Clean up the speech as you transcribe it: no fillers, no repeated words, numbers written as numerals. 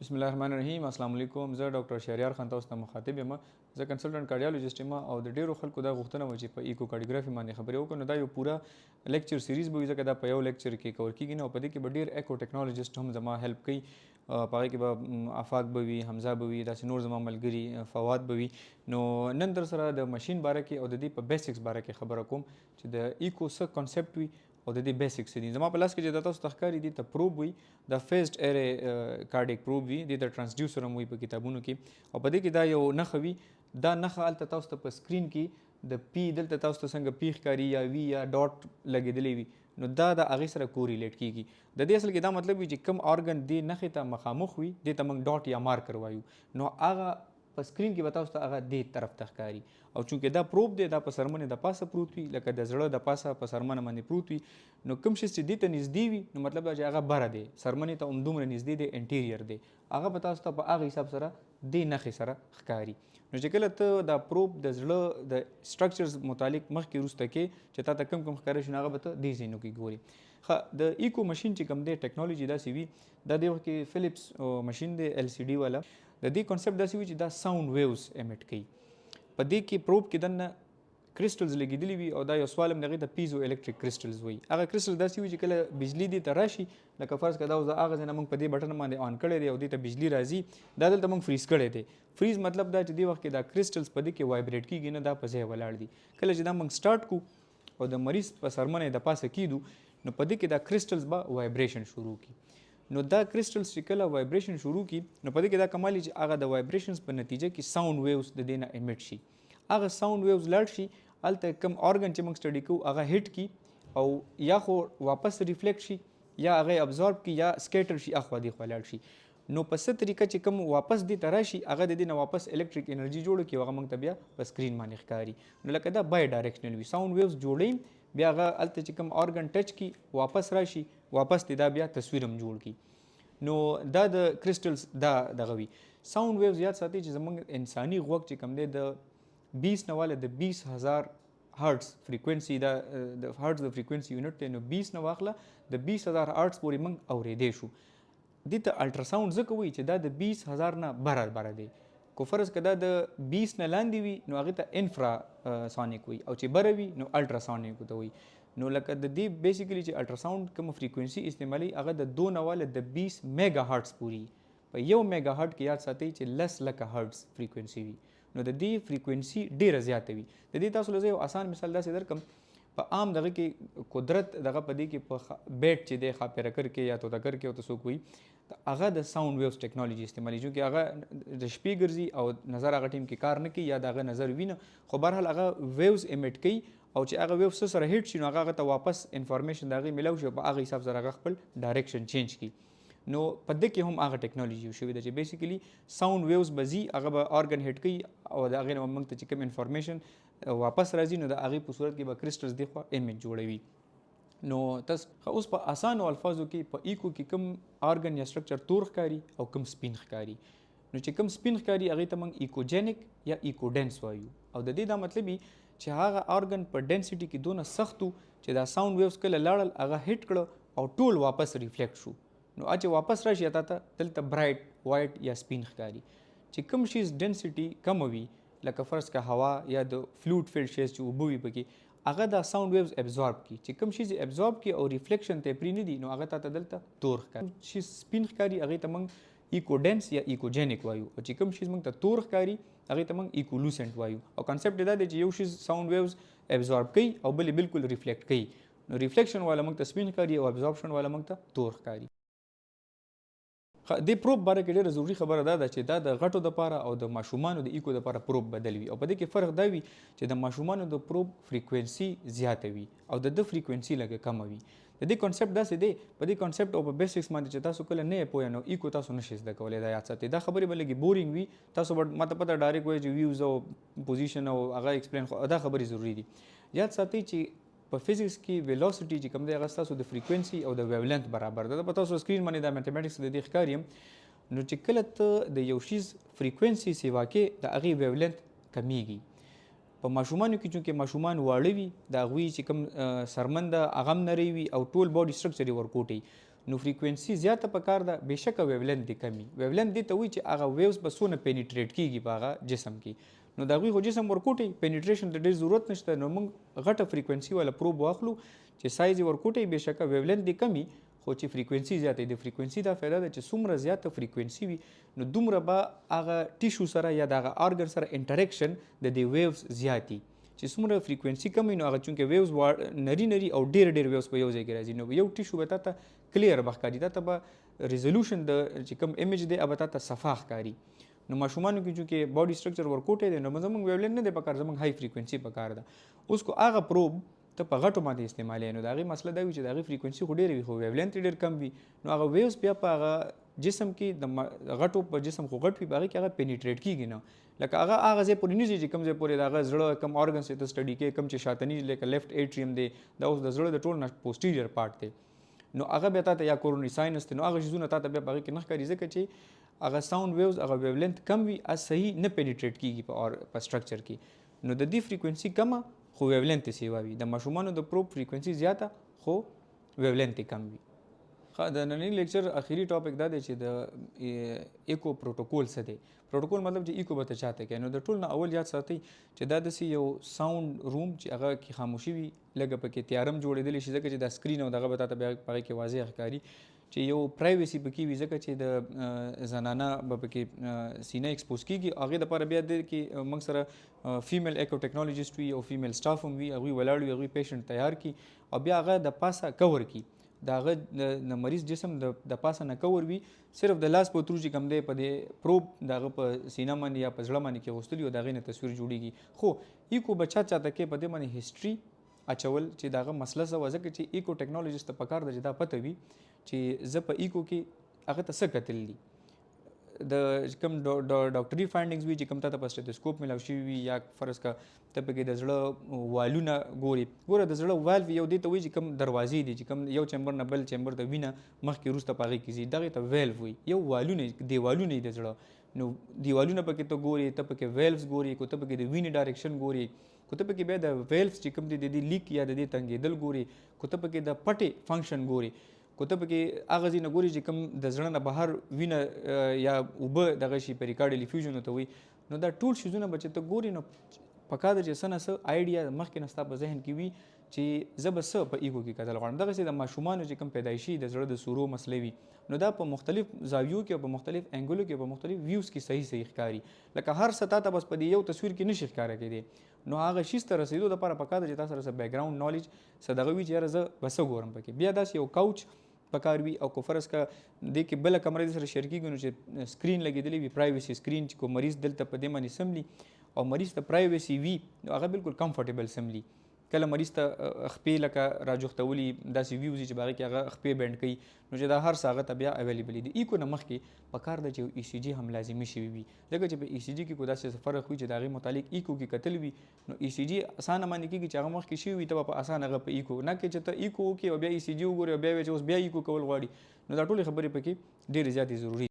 بسم الله الرحمن الرحیم. السلام علیکم. زه ډاکټر شهریار خان تاسو ته مخاطب یم. زه کنسلټنټ کارډیالوجیسټ یم او د ډیرو خلکو دا غوښتنه و چې په ایکوکارډیوګرافي باندې خبرې وکړو. نو دا یو پوره لیکچر سیریز به وي ځکه دا په یو لیکچر کې کور کیږي. نو په دې کې به ډیر ایکو ټیکنالوژیسټ هم زما هیلپ کوي. په هغې کې به آفاق به وي، حمزه به وي، داسې نور زما ملګري فواد به وي. نو نن در سره د ماشین باره کې او د دې په بیسکس باره کې خبره کوم چې د ایکو څه کنسپټ وي او د دې بیسکس دي. زما په لاس کې چې تاسو ته ښکاري دي ته پروب وي، د فیزډ ارې کارډیک پروب وي، د ټرانسډیوسر هم وي په کتابونو کې. او په دې کې دا یو نښه وي، دا نښه هلته تاسو ته په سکرین کې د پی دلته تاسو ته څنګه پی ښکاري یا وي یا ډاټ لګېدلی وي، نو دا د هغې سره کوریلیټ کیږي. د دې اصل کې دا مطلب وي چې کوم ارګن دې نښې ته مخامخ وي دې ته موږ ډاټ یا مارکر وایو، نو هغه په سکرین کې به تاسو ته هغه دې طرف ته ښکاري. او چونکې دا پروب دی، دا په سرمنې د پاسه پروت وي، لکه د زړه د پاسه په سرمنه باندې پروت وي. نو کوم شی چې دې ته نږدې وي نو مطلب دا چې هغه بره دی، سرمنې ته همدومره نږدې دی، انټیریر دی، هغه به تاسو ته په هغه حساب سره دې نښې سره ښکاري. نو چې کله ته دا پروب د زړه د سټرکچرز متعلق مخکې وروسته کې چې تا ته کوم ښکاره شي نو هغه به ته دې ځایونو کې ګوري. ښه، د ایکو ماشین چې کوم دی ټیکنالوژي داسې وي، دا دې وخت کې فلیپس ماشین دی LCD والا. د دې کنسپټ داسې وي چې دا ساوند ویوز امیټ کوي. په دې کې پروب کې دننه کرسټلز لګېدلي وي او دا یو سوال هم د هغې ته پیزو الکتریک کرسټلز وایي. هغه کرسټل داسې وي چې کله بجلي دې ته راشي، لکه فرض کړه دا اوس د هغه ځای نه موږ په دې بټن باندې آن کړی دی او دې ته بجلي راځي، دا دلته موږ فریز کړی دی. فریز مطلب دا چې دې وخت کې دا کرسټلز په دې کې وایبریټ کېږي نه، دا په ځای ولاړ دي. کله چې دا موږ سټارټ کړو او د مریض په سرمنې د پاسه کیدو، نو په دې کې دا کرسټلز به وایبریشن شروع کړي. نو دا کرسټلز چې کله وایبریشن شروع کړي نو په دې کې دا کمال چې هغه د وایبریشنز په نتیجه کې ساوند ویوز د دې نه امیټ شي. هغه ساوند ویوز لاړ شي هلته کوم ارګن چې موږ سټډي کوو هغه هیټ کی او یا خو واپس ریفلیکټ شي یا هغه ابزورب کی یا سکیټر شي، اخوا دی خوا لاړ شي. نو په څه طریقه چې کوم واپس دې ته راشي هغه د دې نه واپس الکتریک انرژي جوړه کړي، هغه موږ ته بیا په سکرین باندې ښکاري. نو لکه دا بای ډایرکشنل وي، ساوند ویوز جوړوي، بیا هغه هلته چې کوم ارګن ټچ کی واپس راشي، واپس دې دا بیا تصویر هم جوړ کړي. نو دا د کرسټلز دا دغه وي. ساوند ویوز یاد ساتئ چې زموږ انساني غوږ چې کوم دی د 20 نه واله د 20,000 هرټز فریکوینسي، دا د هرټز د فریکوینسي یونټ دی، نو 20 نه واخله د 20,000 هرټز پورې موږ اورېدی شو. دې ته الټراساوند ځکه وایي چې دا د 20,000 نه بره دی. کو فرض که دا د 20 نه لاندې وي نو هغې ته انفرا سانیک وي، او چې بره وي نو الټراسانیک ته وایي. نو لکه د دې بیسیکلی چې الټراساوند کوم فریکوینسي استعمالي هغه د 2 نه واله د 20 میگا هرټز پورې. په یو میگا هرټ کې یاد ساتئ چې 10 لکه هرټز فریکوینسي وي، نو د دې فریکوینسي ډیره زیاته وي. د دې تاسو له زه یو آسان مثال داسې درکم. په عام دغه کې قدرت دغه په دې کې په بیټ چې دی خاپیرکر کې یا توتکر کې او ته څوک وي، هغه د ساوند ویوز ټیکنالوژي استعمالي، چونکې هغه د شپې ګرځي او نظر هغه ټیم کې کار نه کوي یا د هغه نظر وینه، خو بهرحال هغه ویوز امیټ کوي او چې هغه ویو څه سره هیټ شي نو هغه ته واپس انفارمیشن د هغې میلاو شي او په هغه حساب سره هغه خپل ډایرکشن چینج کړي. نو په دې کې هم هغه ټیکنالوژي شوې ده چې بیسیکلی ساوند ویوز به ځي، هغه به ارګن هیټ کوي او د هغې نه موږ ته چې کوم انفارمیشن واپس راځي نو د هغې په صورت کې به کرسټلز دې خوا امیج جوړوي. نو تاسو اوس په اسانو الفاظو کې په ایکو کې کوم ارګن یا سټرکچر تور ښکاري او کوم سپین ښکاري. نو چې کوم سپین ښکاري هغې ته موږ ایکوجینک یا ایکوډینس وایو، او د دې دا مطلب چې هغه ارګن په ډینسټي کې دونه سخت و چې دا ساوند ویوز کله لاړل هغه هیټ کړه او ټول واپس ریفلیکټ شو. نو چې واپس راشي تا ته دلته برایټ وایټ یا سپین ښکاري. چې کوم شیز ډینسټي کم وي لکه فرض که هوا یا د فلوټ فیلډ شیز چې اوبه وي پکې، هغه دا ساوند ویوز ابزورب کړي. چې کوم شیز ابزورب کړي او ریفلیکشن ته پرې نه دي نو هغه تا ته دلته تور ښکاري. شیز سپین ښکاري هغې ته موږ ایکوډینس یا ایکوجینک وایو، او چې کوم شیز موږ ته تور ښکاري هغې ته موږ ایکولوسنټ وایو. او کنسپټ دا دی چې یو شیز ساوند ویوز ابزورب کوي او بل بالکل ریفلیکټ کوي، نو ریفلیکشن والا موږ ته سپین ښکاري او ابزوربشن والا موږ ته تور ښکاري. د پروب باره کې ډېره ضروري خبره دا ده چې دا د غټو دپاره او د ماشومانو د ایکو دپاره پروب بدل وي، او په دې کې فرق دا وي چې د ماشومانو د پروب فریکوینسي زیاته وي او د فریکوینسي لږه کمه وي. د دې کنسپټ داسې دی، په دې کنسپټ او په بیسکس باندې چې تاسو کله نه یې پوه نو ایکو تاسو نشئ زده کولی. دا یاد ساتئ، دا خبرې به لږې بورینګ وي، تاسو به ماته پته ډایرکټ وایي چې ویوز او پوزیشن او هغه ایکسپلین، خو دا خبرې ضروري دي. یاد ساتئ چې په فزیکس کې ویلوسټي چې کوم دی هغه ستاسو د فریکوینسي او د ویولنت برابر ده. په تاسو سکرین باندې دا میتھمیټکس د دې ښکاري. نو چې کله ته د یو شیز فریکوینسي سیوا کې د هغې ویولنت کمیږي. په ماشومانو کې چونکې ماشومان واړه وي، د هغوی چې کوم سرمن ده هغه هم نری وي او ټول باډي سټرکچر یې ورکوټی، نو فریکوینسي زیاته پکار ده بېشکه ویولنت دې کمي. ویولنت دې ته وایي چې هغه ویوز به څونه پینیټریټ کېږي په هغه جسم کې. نو د هغوی خو جسم ورکوټي پینیټریشن ته ډېر ضرورت نشته. نو موږ غټه فریکوینسي والا پروب واخلو چې سایز یې ورکوټي بېشکه ویولنت دې کمي خو چې فریکوینسي زیاته وي. د فریکوینسي دا فایده ده چې څومره زیاته فریکوینسي وي نو دومره به هغه ټیشو سره یا د هغه ارګن سره انټریکشن د دې ویوز زیات وي. چې څومره فریکوینسي کم وي نو هغه چونکې ویوز نری نری او ډېر ویوز په یو ځای کې راځي نو یو ټیشو به تا ته کلیر به ښکاري. تا ته به ریزولوشن د چې کوم ایمیج دی هغه به تا ته صفا ښکاري. نو ماشومانو کې چونکې باډي سټرکچر ورکوټی دی نو زموږ ویولنت نه دی پکار، زموږ های فریکوینسي پکار ده. اوس کو هغه پروب ته په غټو باندې استعمالوي نو د هغې مسله دا وي چې د هغې فریکوینسي خو ډېره وي خو ویولنت یې ډېر کم وي. نو هغه ویوز بیا په هغه جسم کې د غټو په جسم خو غټ وي په هغې کې هغه پینیټریټ کېږي نه. لکه هغه ځای پورې نه ځي چې کوم ځای پورې د هغه زړه کوم ارګنس یې ته سټډي کوې کوم چې شاتني لکه لیفټ ایټریم دی دا اوس د زړه د ټول نه پوسټیریور پارټ دی. نو هغه بیا تا ته یا کوروني ساینس دی نو هغه شیزونه تا ته بیا په هغې کې نه ښکاري ځکه چې هغه ساوند ویوز هغه ویولنت کم وي صحیح نه پینیټریټ کېږي په سټرکچر کې. نو د دې فریکوینسي کمه خو ویولنت یې سیوا وي. د ماشومانو د پروب فریکوینسي زیاته خو ویولنت یې کم وي. د ننني لیکچر اخیری ټاپک دا دی چې د ایکو پروتوکول څه دی. پروتوکول مطلب چې ایکو به ته چاته کوي. نو د ټول نه اول یاد ساتئ چې دا داسې یو ساوند روم چې هغه کې خاموشي وي لږه پکې تیارم جوړېدلی شي ځکه چې دا سکرین او دغه به تا ته بیا په هغې کې واضح ښکاري چې یو پرایویسي پکې وي ځکه چې د زنانه به پکې سینه ایکسپوز کېږي. هغې دپاره بیا دی کې موږ سره فیمیل ایکو ټیکنالوجسټ وي او فیمیل سټاف هم وي هغوی ولاړ وي هغوی پیشنټ تیار کړي او بیا هغه د پاسه کور کړي د هغه د مریض جسم د پاسه نه کور وي صرف د لاس په ترو چې کوم دی په دې پروب د هغه په سینه باندې یا په زړه باندې کې غوښتلي او د هغې نه تصویر جوړېږي. خو ایکو به چاته کې په دې باندې هسټري اچول چې د هغه مسله څه وه ځکه چې ایکو ټیکنالوجسټ ته پکار ده چې دا پته وي چې زه په ایکو کې هغه ته څه کتل دي. د کوم ډاکټري فایندنګز وي چې کوم تا ته په سټیتوسکوپ میلاو شوي وي یا فرض که ته پکې د زړه والونه ګوري. ګوره د زړه والو یو دې ته وایي چې کوم دروازې دي چې کوم یو چمبر نه بل چمبر د وینه مخکې وروسته په هغې کې ځي دغې ته ویلو وایي. یو والونه دیوالونه دي د زړه نو دیوالونه پکې ته ګوري ته پکې ویلوز ګوري کو ته پکې د وینې ډایرکشن ګوري کو ته پکې بیا د ویلوز چې کوم دي د دې لیک یا د دې تنګېدل ګوري کو ته پکې د پټې فنکشن ګوري کو ته پکې هغه ځای نه ګوري چې کوم د زړه نه بهر وینه یا اوبه دغه شي پیریکارډیل افیوژن ورته وایي. نو دا ټول شیزونه به چې ته ګوري نو پکار ده چې څه نه څه آیډیا مخکې نه ستا په ذهن کې وي چې زه به څه په ایکو کې کتل غواړم. دغسې د ماشومانو چې کوم پیدایشي د زړه د سورو مسلې وي نو دا په مختلف زاویو کې او په مختلف انګلو کې په مختلف ویوز کې صحیح ښکاري. لکه هر څه تا ته بس په دې یو تصویر کې نشي ښکاره کېدی. نو هغه شیز ته رسېدو دپاره پکار ده چې تا سره څه بیکګراوند نالج څه دغه وي چې یاره زه به څه ګورم پکې. بیا داسې یو کوچ پکار وي او که فرض که دې کې بله کمره دې سره شیر کېږي نو چې سکرین لګېدلی وي پرایویسي سکرین چې کوم مریض دلته په دې باندې سملي او مریض ته پرایویسي وي نو هغه بالکل کمفرټیبل سملي. کله مریض ته خپې لکه راجوختولي داسې ویوز چې په هغې کې هغه خپې بینډ کوي نو چې دا هر څه هغه ته بیا اویلیبل دي. ایکو نه مخکې پکار ده چې ای سی جي هم لازمي شوي وي ځکه چې په ای سی جي کې کو داسې فرق وي چې د هغې متعلق ایکو کې کتل وي نو ای سی جي اسانه باندې کېږي چې هغه مخکې شوي وي ته به په اسانه هغه په ایکو نه کې چې ته ایکو وکړې او بیا ای سی جي وګورې او بیا وایې چې اوس بیا ایکو کول غواړي نو دا ټولې خبرې پکې ډېرې زیاتې ضروري